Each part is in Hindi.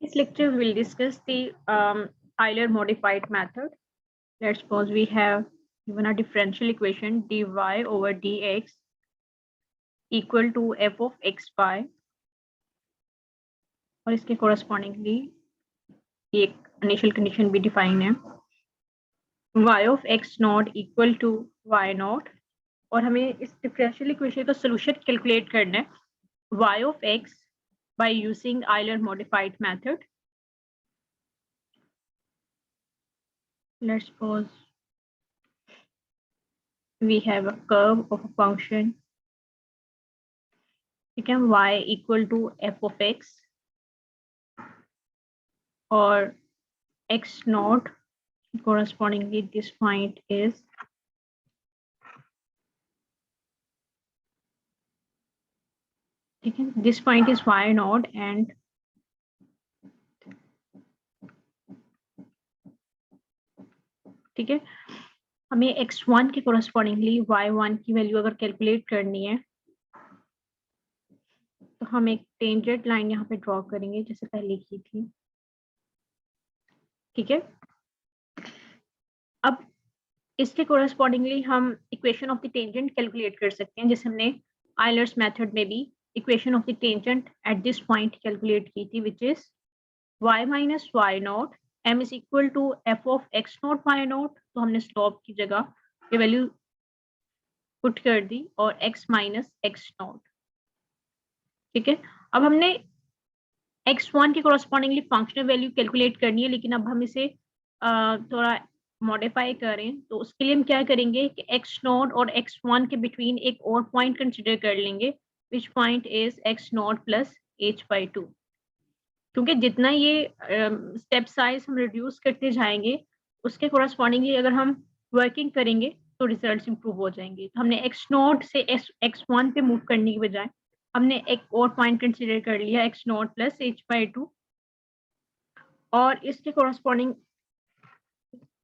This lecture will discuss the Euler modified method. Let's suppose we have given a differential equation dy over dx equal to f of xy और इसके correspondingly एक initial condition भी define है y of x naught equal to y naught और हमें इस differential equation का solution calculate करना है y of x by using Euler modified method. Let's suppose we have a curve of a function become y equal to f of x or x naught correspondingly this point is this point is y naught and ठीक है हमें x1 के correspondingly y1 की वैल्यू अगर कैलकुलेट करनी है तो हम एक टेंजेंट लाइन यहाँ पे ड्रॉ करेंगे जैसे पहले की थी ठीक है अब इसके कोरस्पॉन्डिंगली हम equation of the tangent calculate कर सकते हैं जैसे हमने आयलर्स मेथड में भी equation of the tangent at this point calculate की थी which is y minus Y naught m is equal to f of x naught y naught तो हमने स्लोप की जगह ये वैल्यू पुट कर दी और x माइनस x नॉट ठीक है अब हमने x1 के कोरस्पॉन्डिंगली फंक्शनल वैल्यू कैलकुलेट करनी है लेकिन अब हम इसे थोड़ा मॉडिफाई करें तो उसके लिए हम क्या करेंगे कि x नॉट और x1 के बिटवीन एक और पॉइंट कंसिडर कर लेंगे which point is x naught plus h/2 क्योंकि जितना ये स्टेप साइज हम रिड्यूस करते जाएंगे उसके कोरस्पॉन्डिंगली अगर हम वर्किंग करेंगे तो रिजल्ट्स इंप्रूव हो जाएंगे तो हमने x नॉट से x1 पे मूव करने के बजाय हमने एक और पॉइंट कंसिडर कर लिया x नॉट प्लस h/2 और इसके कोरस्पॉन्डिंग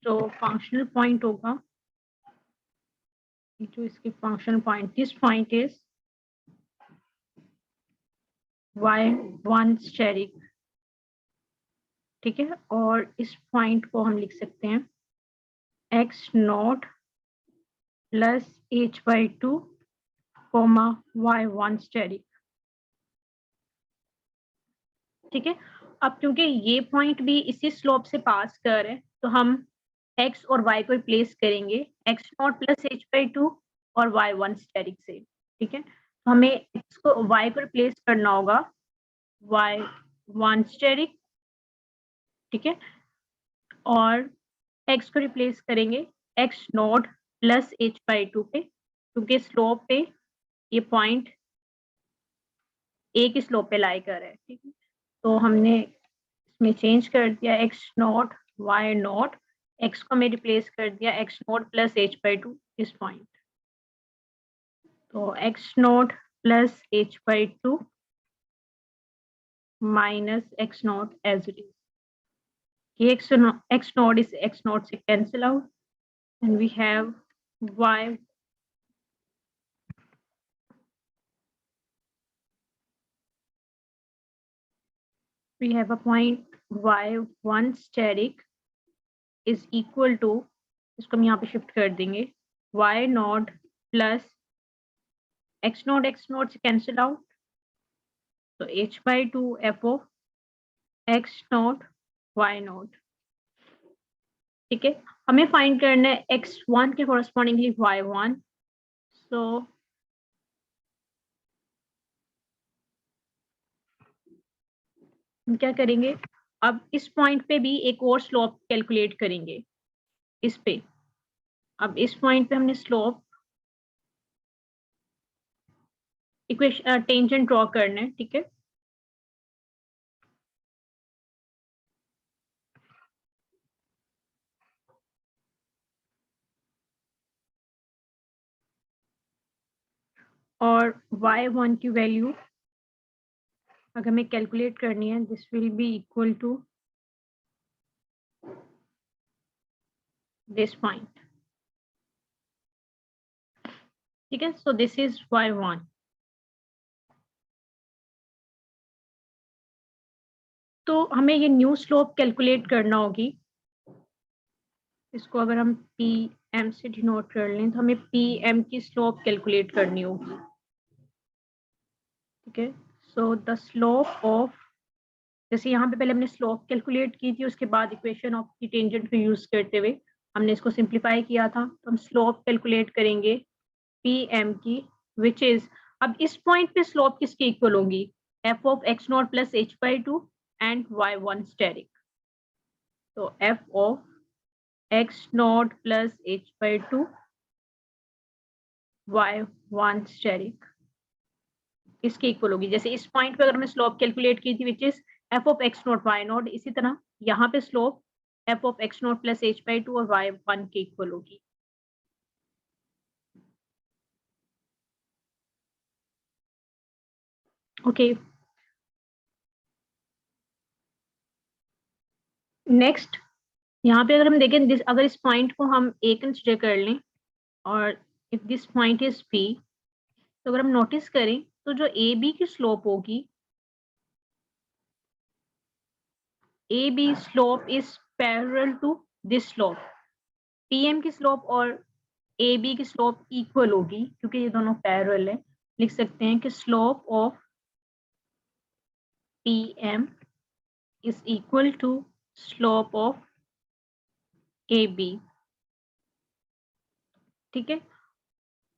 जो फंक्शनल पॉइंट होगा जो इसके functional point this point is y1 asterisk ठीक है और इस पॉइंट को हम लिख सकते हैं x naught plus h/2 comma y1 asterisk ठीक है अब क्योंकि ये पॉइंट भी इसी स्लोप से पास कर रहे हैं तो हम x और y को रिप्लेस करेंगे x नॉट प्लस h/2 और y1 स्टेरिक से ठीक है तो हमें x को y को रिप्लेस करना होगा y1 स्टेरिक ठीक है और x को रिप्लेस करेंगे x नॉट प्लस h/2 पे क्योंकि स्लोप पे ये पॉइंट एक ही स्लोप पे लाई कर है ठीक है तो हमने इसमें चेंज कर दिया x naught y not x को मैं रिप्लेस कर दिया x नॉट प्लस h/2 इस पॉइंट तो x naught plus h/2 minus x naught as it is ये x naught is x naught से cancel out and we have y we have a point y1 steric is equal to इसको हम यहाँ पे शिफ्ट कर देंगे y naught plus x naught से कैंसिल आउट तो h/2 f of x naught y not ठीक है हमें फाइंड करना है x1 के कोरस्पॉन्डिंगली y1 सो हम क्या करेंगे अब इस पॉइंट पे भी एक और स्लोप कैलकुलेट करेंगे इस पे अब इस पॉइंट पे हमने स्लोप इक्वेशन टेंजेंट ड्रॉ करना है ठीक है और y1 की वैल्यू अगर हमें कैलकुलेट करनी है this will be equal to this point ठीक है सो दिस इज y1 तो हमें ये न्यू स्लोप कैलकुलेट करना होगी। इसको अगर हम पी एम से डिनोट कर लें तो हमें पी एम की स्लोप कैलकुलेट करनी होगी। ठीक है, सो द स्लोप ऑफ, जैसे यहाँ पे पहले हमने स्लोप कैलकुलेट की थी, उसके बाद इक्वेशन ऑफ द टेंजेंट को यूज करते हुए हमने इसको सिंप्लीफाई किया था, तो हम स्लोप कैलकुलेट करेंगे पी एम की, विच इज, अब इस पॉइंट पे स्लोप किसके इक्वल होगी, f of x not plus H by two and y one asterisk. तो f of x not plus H by two y one asterisk इसके इक्वल होगी। जैसे इस पॉइंट पे अगर हमने स्लोप कैलकुलेट की थी which is F of x naught Y naught, इसी तरह यहाँ पे slope F of x not plus H by two और वाई वन के इक्वल होगी। ओके, नेक्स्ट यहाँ पे अगर हम देखें अगर इस पॉइंट को हम ए कंसिडर कर लें और if this point is P, तो अगर हम नोटिस करें तो जो ए बी की स्लोप होगी, A B slope is parallel to this slope, P M की स्लोप और ए बी की स्लोप इक्वल होगी क्योंकि ये दोनों पैरेलल है। लिख सकते हैं कि slope of P M is equal to slope of A B. ठीक है,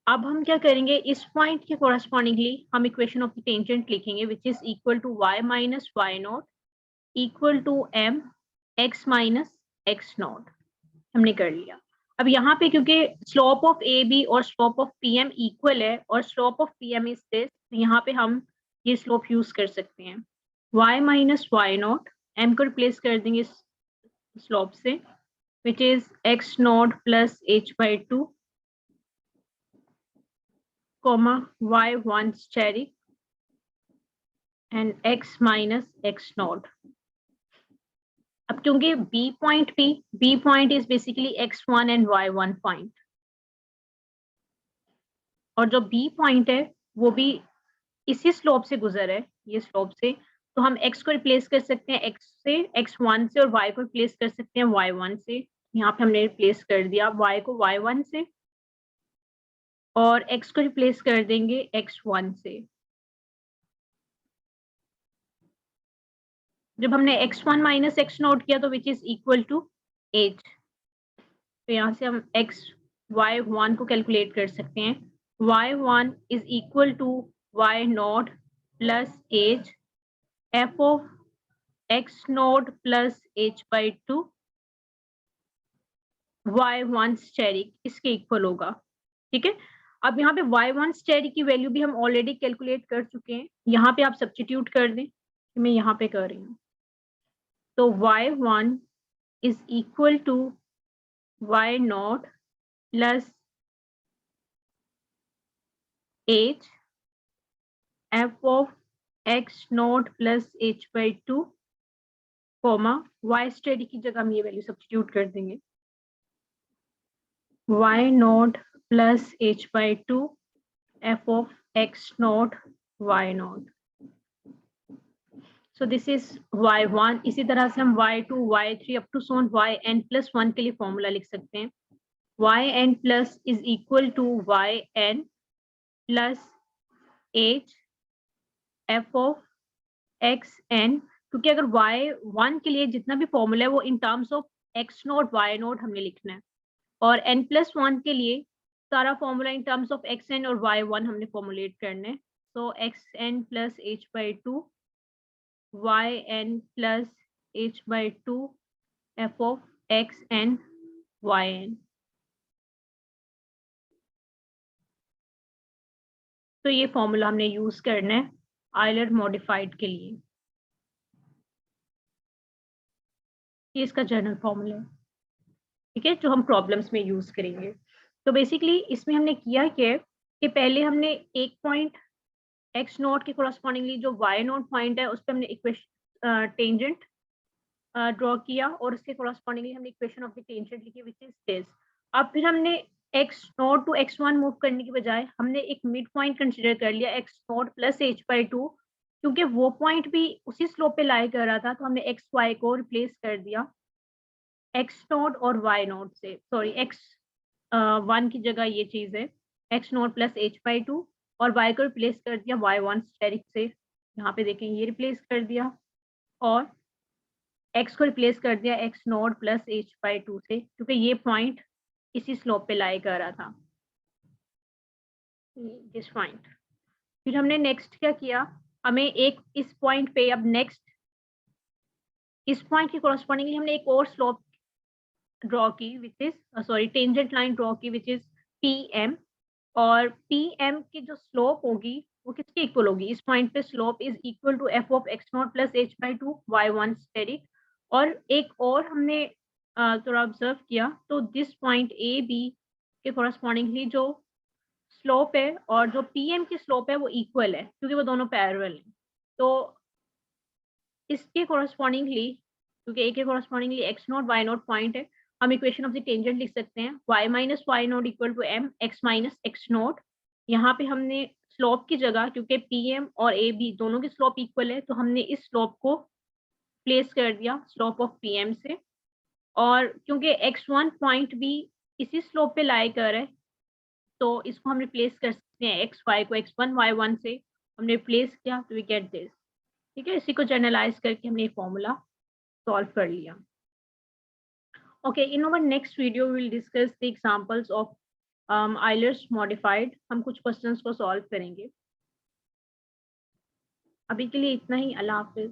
अब हम क्या करेंगे, इस पॉइंट के कोरस्पॉन्डिंगली हम इक्वेशन ऑफ द टेंजेंट लिखेंगे which is equal to Y minus Y naught equal to M X minus X naught. हमने कर लिया। अब यहाँ पे क्योंकि स्लोप ऑफ ए बी और slope of P M equal है और slope of P M is this, तो यहाँ पे हम ये स्लोप यूज कर सकते हैं, y minus Y naught, M को रिप्लेस कर देंगे इस स्लोप से which is X not plus H by two comma y1 steric and x minus x naught। अब क्योंकि b point is basically x1 and y1 point, और जो b पॉइंट है वो भी इसी स्लोप से गुजर है, ये स्लोप से, तो हम x को रिप्लेस कर सकते हैं x से, x1 से, और y को रिप्लेस कर सकते हैं y1 से। यहाँ पे हमने रिप्लेस कर दिया y को y1 से और x को रिप्लेस कर देंगे x1 से। जब हमने x1 माइनस एक्स नोट किया तो विच इज इक्वल टू 8, तो यहाँ से हम y1 को कैलकुलेट कर सकते हैं, y1 is equal to y naught plus H F of x not plus H by two y1 asterisk इसके इक्वल होगा। ठीक है, अब यहाँ पे y1 स्टेरिक की वैल्यू भी हम ऑलरेडी कैलकुलेट कर चुके हैं, यहाँ पे आप सब्स्टिट्यूट कर दें, मैं यहाँ पे कर रही हूँ। तो y1 is equal to y naught plus h f of x naught plus h by 2 comma y steady की जगह हम ये वैल्यू सब्स्टिट्यूट कर देंगे, y naught plus h by 2 f of x naught y naught। So this is y1। इसी तरह से हम y2 y3 अप टू सोन yn प्लस 1 के लिए फॉर्मूला लिख सकते हैं, yn plus is equal to yn plus h f of x n, क्योंकि अगर y1 के लिए जितना भी फॉर्मूला है वो in terms of x note y note हमने लिखना है, और n प्लस 1 के लिए सारा formula in terms of xn और y1 हमने फॉर्मुलेट करना है। सो xn plus h by two yn plus h by two f of xn yn। तो ये फॉर्मूला हमने यूज करना है आयलर मॉडिफाइड के लिए, ये इसका जनरल फॉर्मूला है। ठीक है, जो हम प्रॉब्लम्स में यूज करेंगे। तो बेसिकली इसमें हमने किया क्या कि पहले हमने एक पॉइंट एक्स नोट के कोरस्पॉन्डिंगली जो वाई नोट पॉइंट है उस पर हमने इक्वेशन टेंजेंट ड्रॉ किया और उसके कोरस्पॉन्डिंगली हमने इक्वेशन ऑफ द टेंजेंट लिखी विच इज दिस। अब फिर हमने X naught to X one move करने की बजाय हमने एक मिड पॉइंट कंसिडर कर लिया x note plus H by to, क्योंकि वो पॉइंट भी उसी स्लोप पे लाई कर रहा था, तो हमने एक्स वाई को रिप्लेस कर दिया एक्स नोट और वाई नोट से, सॉरी एक्स 1 की जगह ये चीज है एक्स नोट प्लस h/2 और वाई को रिप्लेस कर दिया y1 स्टेरिक से, यहाँ पे देखें ये रिप्लेस कर दिया, और x को रिप्लेस कर दिया एक्स नोट प्लस h/2 से, क्योंकि ये पॉइंट इसी स्लोप पे लाई कर रहा था, दिस पॉइंट। फिर हमने नेक्स्ट क्या किया, हमें एक इस पॉइंट पे अब नेक्स्ट इस पॉइंट के कोरस्पॉन्डिंगली हमने एक और स्लोप ड्रॉ की which is sorry tangent line draw की विच इज PM, और PM की जो स्लोप होगी वो किसके इक्वल होगी, इस पॉइंट पे slope is equal to f of x naught plus h/2 y1 asterisk. और एक और हमने थोड़ा ऑब्जर्व किया, तो दिस पॉइंट AB के कोरस्पॉन्डिंगली जो स्लोप है और जो PM की स्लोप है वो इक्वल है, क्योंकि वो दोनों पैरेलल हैं। तो इसके कोरस्पॉन्डिंगली, क्योंकि A के correspondingly x naught y not point है, हम इक्वेशन ऑफ द टेंजेंट लिख सकते हैं y minus y naught equal to m x minus x naught. यहाँ पे हमने स्लोप की जगह, क्योंकि PM और AB दोनों की स्लोप इक्वल है, तो हमने इस स्लोप को प्लेस कर दिया स्लोप ऑफ PM से, और क्योंकि x1 पॉइंट भी इसी स्लोप पे लाई कर है, तो इसको हम रिप्लेस कर सकते हैं xy को x1 y1 से हमने रिप्लेस किया, तो वी गेट दिस। ठीक है, इसी को जनरलाइज करके हमने फॉर्मूला सॉल्व कर लिया। Okay, in our next video we will discuss the examples of Eilers modified। हम कुछ क्वेश्चंस को सॉल्व करेंगे। अभी के लिए इतना ही, अल्लाह हाफिज।